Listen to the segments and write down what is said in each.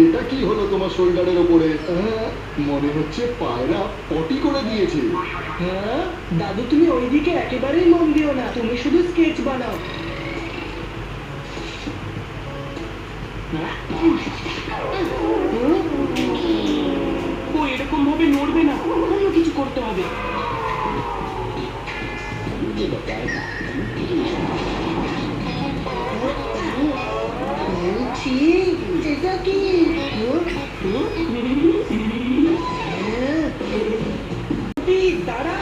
এটা কি হলো তোমার শোল্ডারের ওপরে? মনে হচ্ছে পায়রা পটি করে দিয়েছে। হ্যাঁ দাদু, তুমি ওইদিকে একেবারেই মন দিও না, তুমি শুধু স্কেচ বানাও। ও এরকম ভাবে নড়বে না, অন্য কিছু করতে হবে। এটা কি? দাঁড়া,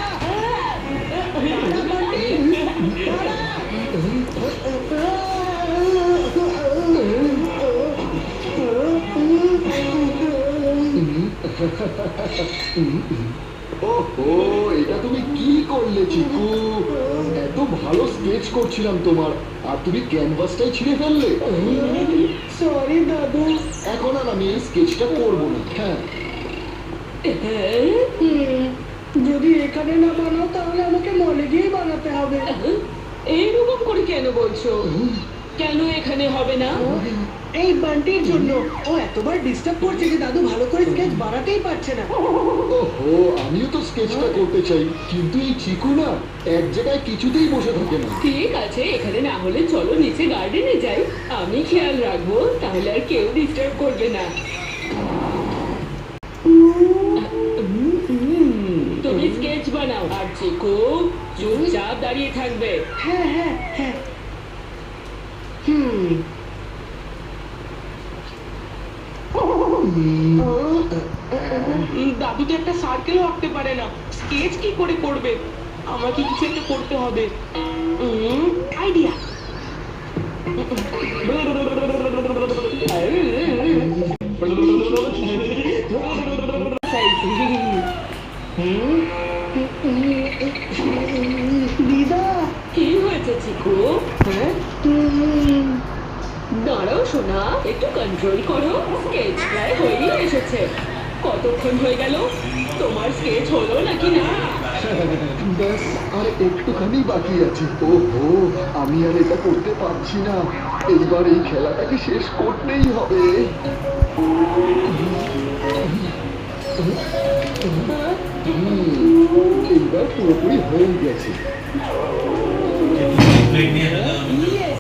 ওহো, এটা তুমি কি করলে চিকু? এত ভালো স্কেচ করছিলাম তোমার, আর তুমি ক্যানভাসটাই ছিঁড়ে ফেললে। সরি দাদু। এখন আর আমি এই স্কেচটা করবো না। হ্যাঁ, যদি এখানে না বানাও তাহলে আমাকে মলে গিয়ে বানাতে হবে। এইরকম করে কেন বলছো? কেন এখানে হবে না? এই বান্টির জন্য। ও এতবার ডিস্টার্ব করছে যে দাদু ভালো করে স্কেচ বানাতেই পারছে না। ওহো, আমিও তো স্কেচটা করতে চাই, কিন্তু এই চিকু না এক জায়গায় কিছুতেই বসে থাকে না। ঠিক আছে, এখানে না হলে চলো নিচে গার্ডেনে যাই, আমি খেয়াল রাখবো, তাহলে আর কেউ ডিস্টার্ব করবে না। তুমি স্কেচ বানাও আর চিকু চুপচাপ দাঁড়িয়ে থাকবে। হ্যাঁ হ্যাঁ হ্যাঁ। দাদু তো একটা সার্কেলও আঁকতে পারে না, স্কেচ কি করে করবে? আমাকে কিছু একটা করতে হবে। আইডিয়া। দিদা, কি হয়েছে চিকু? হ্যাঁ দাঁড়াও সোনা, একটু কন্ট্রোল করো, স্কেচ প্রায় হয়েই এসেছে। কতক্ষণ হয়ে গেল? তোমার স্কেচ হলো নাকি না? ব্যাস আর একটুখানি বাকি আছে। ওহো, আমি আর এটা করতে পারছি না, এইবার এই খেলাটাকে শেষ করতেই হবে। এইবার পুরোপুরি হয়ে গেছে।